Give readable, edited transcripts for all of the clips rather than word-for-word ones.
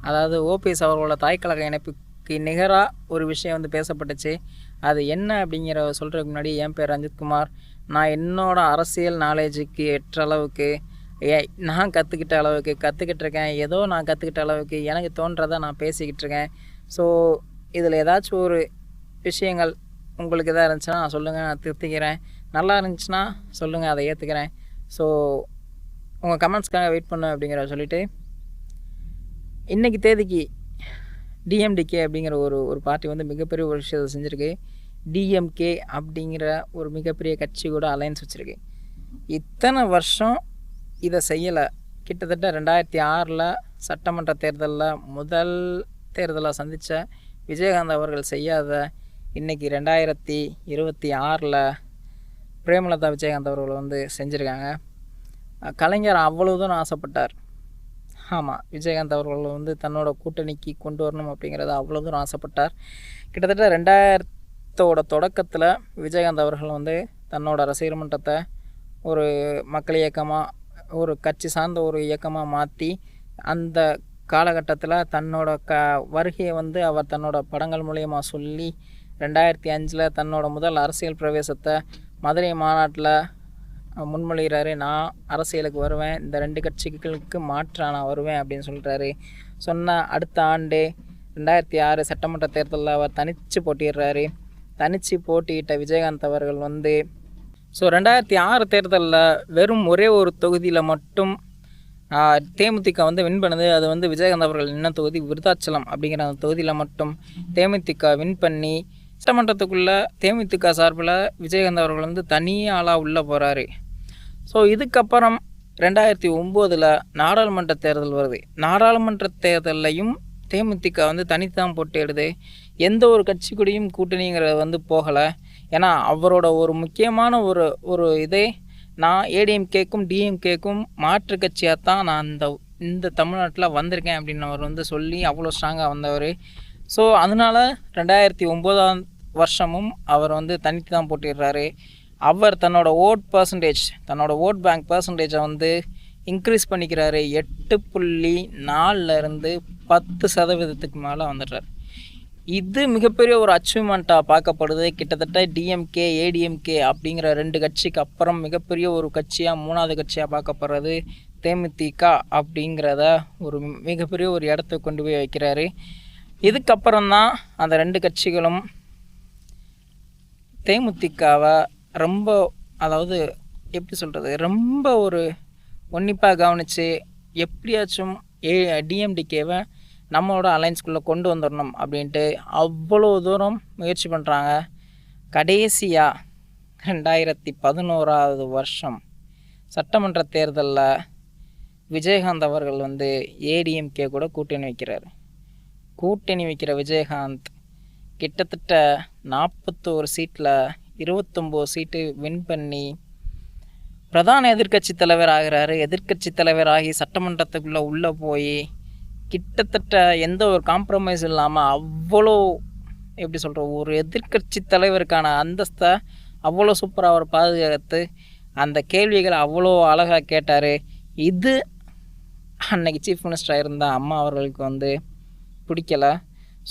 அதாவது ஓபிஎஸ் அவர்களோட தாய்க்கழக இணைப்புக்கு நிகராக ஒரு விஷயம் வந்து பேசப்பட்டுச்சு. அது என்ன அப்படிங்கிற சொல்கிறதுக்கு முன்னாடி என் பேர் ரஞ்சித்குமார். நான் என்னோடய அரசியல் நாலேஜுக்கு ஏற்ற அளவுக்கு நான் கற்றுக்கிட்ட அளவுக்கு கற்றுக்கிட்டுருக்கேன். ஏதோ நான் கற்றுக்கிட்ட அளவுக்கு எனக்கு தோன்றதை நான் பேசிக்கிட்டு இருக்கேன். ஸோ இதில் ஏதாச்சும் ஒரு விஷயங்கள் உங்களுக்கு எதாவது இருந்துச்சுன்னா சொல்லுங்கள், நான் திருத்திக்கிறேன். நல்லா இருந்துச்சுன்னா சொல்லுங்கள், அதை ஏற்றுக்கிறேன். ஸோ உங்கள் கமெண்ட்ஸ்க்காக வெயிட் பண்ணேன் அப்படிங்கிற சொல்லிவிட்டு, இன்றைக்கி தேதிக்கு டிஎம்டிகே அப்படிங்கிற ஒரு பார்ட்டி வந்து மிகப்பெரிய ஒரு விஷயத்தை செஞ்சுருக்கு. டிஎம்கே அப்படிங்கிற ஒரு மிகப்பெரிய கட்சி கூட அலையன்ஸ் வச்சுருக்கு. இத்தனை வருஷம் இதை செய்யலை. கிட்டத்தட்ட 2006 சட்டமன்ற தேர்தலில் முதல் தேர்தலை சந்தித்த விஜயகாந்த் அவர்கள் செய்யாத இன்றைக்கி 2026 பிரேமலதா விஜயகாந்த் அவர்கள் வந்து செஞ்சுருக்காங்க. கலைஞர் அவ்வளவுதான் ஆசைப்பட்டார். ஆமாம், விஜயகாந்த் அவர்கள் வந்து தன்னோட கூட்டணிக்கு கொண்டு வரணும் அப்படிங்கிறத அவ்வளோ தூரம் ஆசைப்பட்டார். கிட்டத்தட்ட 2000 தொடக்கத்தில் விஜயகாந்த் அவர்கள் வந்து தன்னோட ரசிகர் மன்றத்தை ஒரு மக்கள் இயக்கமாக, ஒரு கட்சி சார்ந்த ஒரு இயக்கமாக மாற்றி, அந்த காலகட்டத்தில் தன்னோட வருகையை வந்து அவர் தன்னோட படங்கள் மூலயமா சொல்லி 2005 தன்னோட முதல் அரசியல் பிரவேசத்தை மதுரை மாநாட்டில் முன்மொழிகிறாரு. நான் அரசியலுக்கு வருவேன், இந்த 2 கட்சிகளுக்கு மாற்றாக நான் வருவேன் அப்படின்னு சொல்கிறாரு. சொன்ன அடுத்த ஆண்டு 2006 சட்டமன்ற தேர்தலில் அவர் தனித்து போட்டிடுறாரு. தனித்து போட்டியிட்ட விஜயகாந்த் அவர்கள் வந்து ஸோ 2006 தேர்தலில் வெறும் ஒரே ஒரு தொகுதியில் மட்டும் தேமுதிக வந்து வின் பண்ணுது. அது வந்து விஜயகாந்த் அவர்கள் நின்ன தொகுதி விருதாச்சலம் அப்படிங்கிற அந்த தொகுதியில் மட்டும் தேமுதிக வின் பண்ணி சட்டமன்றத்துக்குள்ளே தேமுதிக சார்பில் விஜயகாந்த் அவர்கள் வந்து தனி ஆளாக உள்ளே போகிறாரு. ஸோ இதுக்கப்புறம் 2009 நாடாளுமன்ற தேர்தல் வருது. நாடாளுமன்ற தேர்தலையும் தேமுதிக வந்து தனித்தான் போட்டிடுது. எந்த ஒரு கட்சி கூடயும் கூட்டணிங்கிறது வந்து போகலை. ஏன்னா அவரோட ஒரு முக்கியமான ஒரு இதே, நான் ஏடிஎம்கேக்கும் டிஎம்கேக்கும் மாற்று கட்சியாக தான் நான் இந்த தமிழ்நாட்டில் வந்திருக்கேன் அப்படின்னு அவர் வந்து சொல்லி அவ்வளோ ஸ்ட்ராங்காக வந்தவர். ஸோ அதனால் 2009 வருஷமும் அவர் வந்து தனித்து தான் போட்டிடுறாரு. அவர் தன்னோட தன்னோட ஓட் பேங்க் பர்சன்டேஜை வந்து இன்க்ரீஸ் பண்ணிக்கிறாரு. 8.4 10% மேலே வந்துடுறார். இது மிகப்பெரிய ஒரு அச்சீவ்மெண்ட்டாக பார்க்கப்படுது. கிட்டத்தட்ட டிஎம்கே ஏடிஎம்கே அப்படிங்கிற 2 கட்சிக்கு அப்புறம் மிகப்பெரிய ஒரு கட்சியாக, 3வது கட்சியாக பார்க்கப்படுறது தேமுதிக அப்படிங்கிறத ஒரு மிகப்பெரிய ஒரு இடத்த கொண்டு போய் வைக்கிறாரு. இதுக்கப்புறம் தான் அந்த 2 கட்சிகளும் தேமுதிகவை ரொம்ப, அதாவது எப்படி சொல்கிறது, ரொம்ப ஒரு உன்னிப்பாக கவனித்து எப்படியாச்சும் டிஎம்டிகேவை நம்மளோட அலைன்ஸ்குள்ளே கொண்டு வந்துடணும் அப்படின்ட்டு அவ்வளோ தூரம் முயற்சி பண்ணுறாங்க. கடைசியாக 2011 வருஷம் சட்டமன்ற தேர்தலில் விஜயகாந்த் அவர்கள் வந்து ஏடிஎம்கே கூட கூட்டணி வைக்கிறார். கூட்டணி வைக்கிற விஜயகாந்த் கிட்டத்தட்ட 41 சீட்டில் 29 சீட்டு வின் பண்ணி பிரதான எதிர்க்கட்சி தலைவர் ஆகிறாரு. எதிர்க்கட்சி தலைவராகி சட்டமன்றத்துக்குள்ளே உள்ளே போய் கிட்டத்தட்ட எந்த ஒரு காம்ப்ரமைஸ் இல்லாமல் அவ்வளோ, எப்படி சொல்கிற, ஒரு எதிர்க்கட்சி தலைவருக்கான அந்தஸ்தை அவ்வளோ சூப்பராக அவர் பாதுகாத்து அந்த கேள்விகளை அவ்வளோ அழகாக கேட்டார். இது அன்னைக்கு சீஃப் மினிஸ்டராக இருந்த அம்மா அவர்களுக்கு வந்து பிடிக்கலை.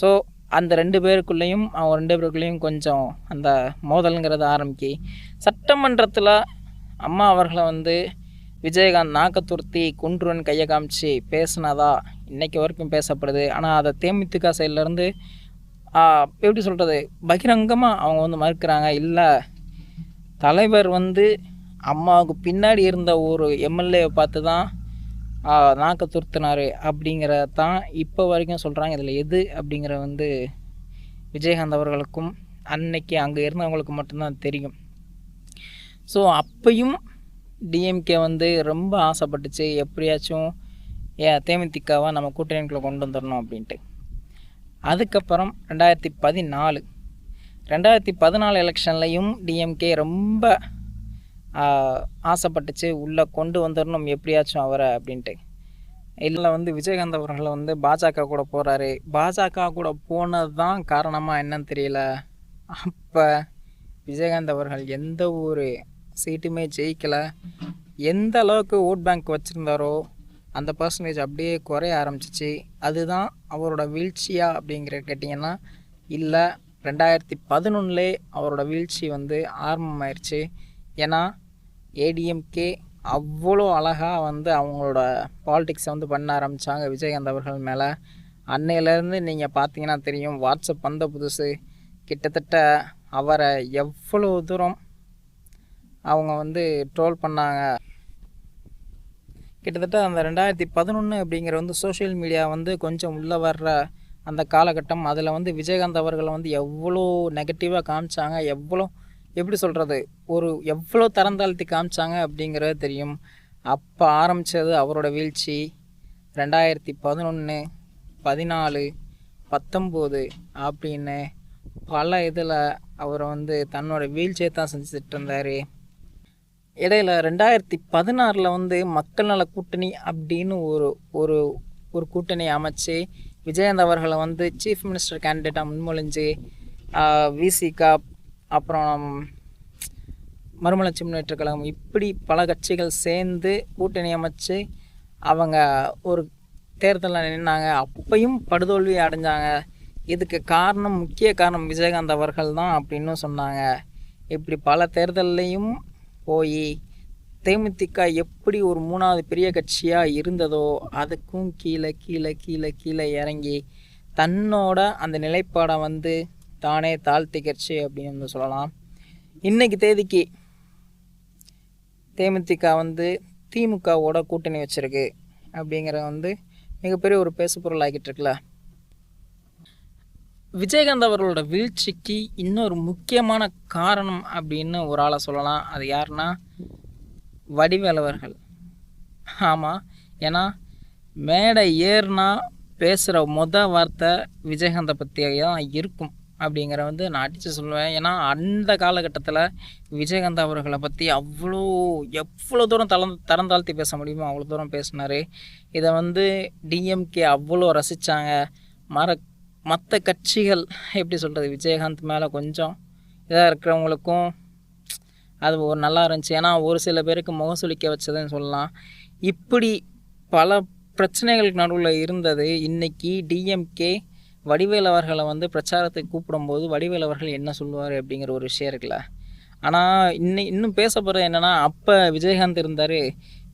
ஸோ அந்த 2 பேருக்குள்ளேயும் கொஞ்சம் அந்த மோதலுங்கிறது ஆரம்பிக்கி சட்டமன்றத்தில் அம்மா அவர்களை வந்து விஜயகாந்த் நாக்கத்துருத்தி குன்றுவன் கையை காமிச்சு பேசினதா இன்றைக்கி வரைக்கும் பேசப்படுது. ஆனால் அதை தேமுதிக சைட்லேருந்து எப்படி சொல்கிறது, பகிரங்கமாக அவங்க வந்து மறுக்கிறாங்க. இல்லை, தலைவர் வந்து அம்மாவுக்கு பின்னாடி இருந்த ஒரு எம்எல்ஏவை பார்த்து தான் நாக்க துருத்தினார் அப்படிங்கிறதான் இப்போ வரைக்கும் சொல்கிறாங்க. இதில் எது அப்படிங்கிற வந்து விஜயகாந்த் அவர்களுக்கும் அன்னைக்கு அங்கே இருந்தவங்களுக்கு மட்டும்தான் தெரியும். ஸோ அப்பையும் டிஎம்கே வந்து ரொம்ப ஆசைப்பட்டுச்சு எப்படியாச்சும் தேமுதிகவை நம்ம கூட்டணிக்குள்ளே கொண்டு வந்துடணும் அப்படின்ட்டு. அதுக்கப்புறம் 2014 எலெக்ஷன்லையும் டிஎம்கே ரொம்ப ஆசைப்பட்டுச்சு உள்ளே கொண்டு வந்துடணும் எப்படியாச்சும் அவரை அப்படின்ட்டு. இதில் வந்து விஜயகாந்த் அவர்கள் வந்து பாஜக கூட போகிறாரு. பாஜக கூட போனது தான் காரணமாக என்னன்னு தெரியல. அப்போ விஜயகாந்த் அவர்கள் எந்த ஒரு சீட்டுமே ஜெயிக்கலை. எந்த அளவுக்கு ஓட் பேங்க் வச்சுருந்தாரோ அந்த பர்சன்டேஜ் அப்படியே குறைய ஆரம்பிச்சிச்சு. அதுதான் அவரோட வீழ்ச்சியா அப்படிங்கிற கேட்டிங்கன்னா இல்லை, 2011 அவரோட வீழ்ச்சி வந்து ஆரம்பமாயிருச்சு. ஏன்னா ஏடிஎம்கே அவ்வளோ அழகாக வந்து அவங்களோட பாலிடிக்ஸை வந்து பண்ண ஆரம்பித்தாங்க விஜயகாந்த் அவர்கள் மேலே. அன்னையிலேருந்து நீங்கள் பார்த்தீங்கன்னா தெரியும், வாட்ஸ்அப் வந்த புதுசு கிட்டத்தட்ட அவரை எவ்வளோ தூரம் அவங்க வந்து ட்ரோல் பண்ணாங்க. கிட்டத்தட்ட அந்த 2011 அப்படிங்கிற வந்து சோஷியல் மீடியா வந்து கொஞ்சம் உள்ளே வர்ற அந்த காலகட்டம். அதில் வந்து விஜயகாந்த் அவர்களை வந்து எவ்வளோ நெகட்டிவாக காமிச்சாங்க, எப்படி சொல்கிறது, எவ்வளோ தரந்தாழ்த்தி காமிச்சாங்க அப்படிங்கிறது தெரியும். அப்போ ஆரம்பித்தது அவரோட வீழ்ச்சி. 2011, 14, 19 அப்படின்னு பல இதில் அவர் வந்து தன்னோட வீழ்ச்சியை தான் செஞ்சுட்டு இருந்தார். இடையில் 2016 வந்து மக்கள் நல கூட்டணி அப்படின்னு ஒரு ஒரு கூட்டணி அமைச்சு விஜயகாந்த் அவர்களை வந்து சீஃப் மினிஸ்டர் கேண்டிடேட்டாக முன்மொழிஞ்சு விசிகா, அப்புறம் மறுமலர்ச்சி முன்னேற்ற கழகம், இப்படி பல கட்சிகள் சேர்ந்து கூட்டணி அமைச்சு அவங்க ஒரு தேர்தலில் நின்னாங்க. அப்பையும் படுதோல்வி அடைஞ்சாங்க. இதுக்கு முக்கிய காரணம் விஜயகாந்த் அவர்கள் தான் அப்படின்னு சொன்னாங்க. இப்படி பல தேர்தல்லையும் போய் தேமுதிக எப்படி ஒரு 3வது பெரிய கட்சியாக இருந்ததோ அதுக்கும் கீழே கீழே கீழே கீழே இறங்கி தன்னோட அந்த நிலைப்பாடை வந்து தானே தாழ்த்திக்கட்சி அப்படின்னு வந்து சொல்லலாம். இன்றைக்கி தேதிக்கு தேமுதிக வந்து திமுகவோட கூட்டணி வச்சுருக்கு அப்படிங்கிற வந்து மிகப்பெரிய ஒரு பேசுபொருள் ஆகிட்டு இருக்குல்ல. விஜயகாந்த் அவர்களோட வீழ்ச்சிக்கு இன்னொரு முக்கியமான காரணம் அப்படின்னு ஒரு ஆளை சொல்லலாம். அது யாருன்னா வடிவேலு அவர்கள். ஆமாம், ஏன்னா மேடை ஏறினா பேசுகிற வார்த்தை விஜயகாந்தை பற்றி தான் இருக்கும் அப்படிங்கிற வந்து நான் அடித்து சொல்லுவேன். ஏன்னா அந்த காலகட்டத்தில் விஜயகாந்த் அவர்களை பற்றி எவ்வளோ தூரம் தரந்தாழ்த்தி பேச முடியுமோ அவ்வளோ தூரம் பேசினார். இதை வந்து டிஎம்கே அவ்வளோ ரசித்தாங்க. மற்ற கட்சிகள் எப்படி சொல்கிறது, விஜயகாந்த் மேலே கொஞ்சம் இதாக இருக்கிறவங்களுக்கும் அது ஒரு நல்லா இருந்துச்சு. ஏன்னா ஒரு சில பேருக்கு முகசுளிக்க வச்சதுன்னு சொல்லலாம். இப்படி பல பிரச்சனைகளுக்கு நடுவில் இருந்தது. இன்றைக்கி டிஎம்கே வடிவேலு அவர்களை வந்து பிரச்சாரத்துக்கு கூப்பிடும்போது வடிவேலு அவர்கள் என்ன சொல்லுவார் அப்படிங்கிற ஒரு விஷயம் இருக்குல்ல. ஆனால் இன்னும் பேசப்படுறது என்னென்னா, அப்போ விஜயகாந்த் இருந்தார்,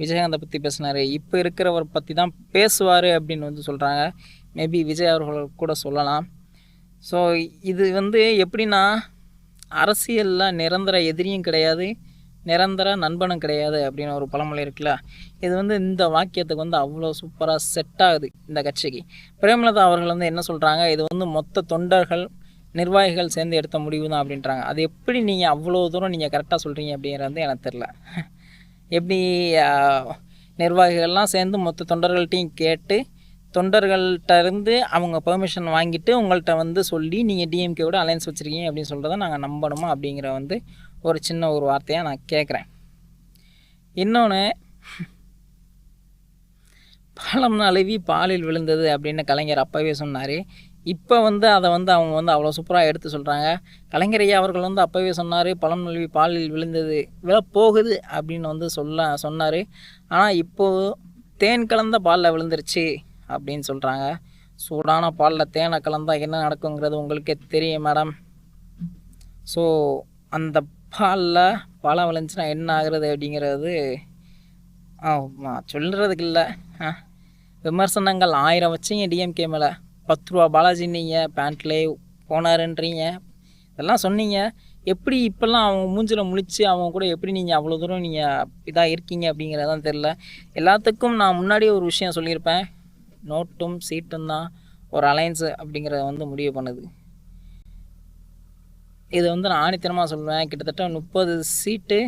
விஜயகாந்தை பற்றி பேசினார், இப்போ இருக்கிறவர் பற்றி தான் பேசுவார் அப்படின்னு வந்து சொல்கிறாங்க. மேபி விஜய் அவர்கள் கூட சொல்லலாம். ஸோ இது வந்து எப்படின்னா, அரசியலில் நிரந்தர எதிரியும் கிடையாது, நிரந்தர நண்பனும் கிடையாது அப்படின்னு ஒரு பழமொழி இருக்குல்ல. இது வந்து இந்த வாக்கியத்துக்கு வந்து அவ்வளோ சூப்பராக செட் ஆகுது இந்த கட்சிக்கு. பிரேமலதா அவர்கள் வந்து என்ன சொல்கிறாங்க, இது வந்து மொத்த தொண்டர்கள் நிர்வாகிகள் சேர்ந்து எடுத்த முடிவு தான் அப்படின்றாங்க. அது எப்படி நீங்கள் அவ்வளோ தூரம் நீங்கள் கரெக்டாக சொல்கிறீங்க அப்படிங்கிறது வந்து எனக்கு தெரில. எப்படி நிர்வாகிகள்லாம் சேர்ந்து மொத்த தொண்டர்கள்ட்டையும் கேட்டு தொண்டர்கள்ட்ட இருந்து அவங்க பெர்மிஷன் வாங்கிட்டு உங்கள்கிட்ட வந்து சொல்லி நீங்கள் டிஎம்கேவோட அலையன்ஸ் வச்சுருக்கீங்க அப்படின்னு சொல்கிறத நாங்கள் நம்பணுமா அப்படிங்கிற வந்து ஒரு சின்ன ஒரு வார்த்தையாக நான் கேட்குறேன். இன்னொன்று, பழம் நழுவி பாலில் விழுந்தது அப்படின்னு கலைஞர் அப்போவே சொன்னார். இப்போ வந்து அதை வந்து அவங்க வந்து அவ்வளோ சூப்பராக எடுத்து சொல்கிறாங்க. கலைஞர் ஐயா அவர்கள் வந்து அப்போவே சொன்னார், பழம் நழுவி பாலில் விழுந்தது போகுது அப்படின்னு வந்து சொன்னார். ஆனால் இப்போது தேன் கலந்த பாலில் விழுந்துருச்சு அப்படின்னு சொல்கிறாங்க. சூடான பாலில் தேனை கலந்தால் என்ன நடக்குங்கிறது உங்களுக்கே தெரியும் மேடம். ஸோ அந்த பாலில் பழம் விளைஞ்சுன்னா என்ன ஆகுறது அப்படிங்கிறது சொல்கிறதுக்கு இல்லை. விமர்சனங்கள் 1000 வச்சிங்க டிஎம்கே மேலே. 10 ரூபா பாலாஜி நீங்கள் பேண்ட்லேயே போனாருன்றீங்க, இதெல்லாம் சொன்னீங்க. எப்படி இப்போல்லாம் அவங்க மூஞ்சில் முழிச்சு அவங்க கூட எப்படி நீங்கள் அவ்வளோ தூரம் நீங்கள் இதாக இருக்கீங்க அப்படிங்கிறதான் தெரில. எல்லாத்துக்கும் நான் முன்னாடியே ஒரு விஷயம் சொல்லியிருப்பேன், நோட்டும் சீட்டும் தான் ஒரு அலையன்ஸு அப்படிங்கிறத வந்து முடிவு பண்ணுது. இது வந்து நான் ஆணித்தனமாக சொல்லுவேன். கிட்டத்தட்ட 30 சீட்டு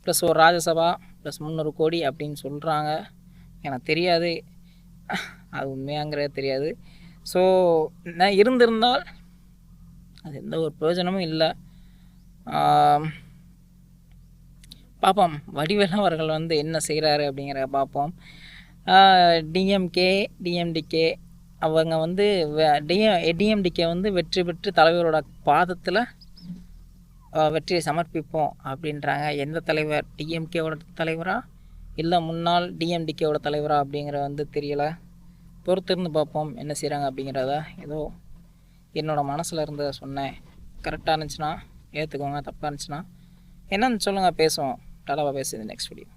ப்ளஸ் ஒரு ராஜ்யசபா ப்ளஸ் 300 கோடி அப்படின்னு சொல்கிறாங்க. எனக்கு தெரியாது, அது உண்மையாங்கிறது தெரியாது. ஸோ நான் இருந்திருந்தால் அது எந்த ஒரு பிரயோஜனமும் இல்லை. பார்ப்போம் வடிவேலு அவர்கள் வந்து என்ன செய்கிறாரு அப்படிங்கிற பார்ப்போம். டிஎம்டிகே அவங்க வந்து டிஎம்டிகே வந்து வெற்றி பெற்று தலைவரோட பாதத்தில் வெற்றியை சமர்ப்பிப்போம் அப்படின்றாங்க. எந்த தலைவர்? டிஎம்கேவோட தலைவரா இல்லை முன்னாள் டிஎம்டிகேவோட தலைவரா அப்படிங்கிற வந்து தெரியலை. பொறுத்திருந்து பார்ப்போம் என்ன செய்கிறாங்க அப்படிங்கிறத. ஏதோ என்னோடய மனசில் இருந்ததை சொன்னேன். கரெக்டாக இருந்துச்சுன்னா ஏற்றுக்கோங்க, தப்பாக இருந்துச்சுன்னா என்னன்னு சொல்லுங்கள், பேசுவோம். டலாவாக பேசுது நெக்ஸ்ட் வீடியோ.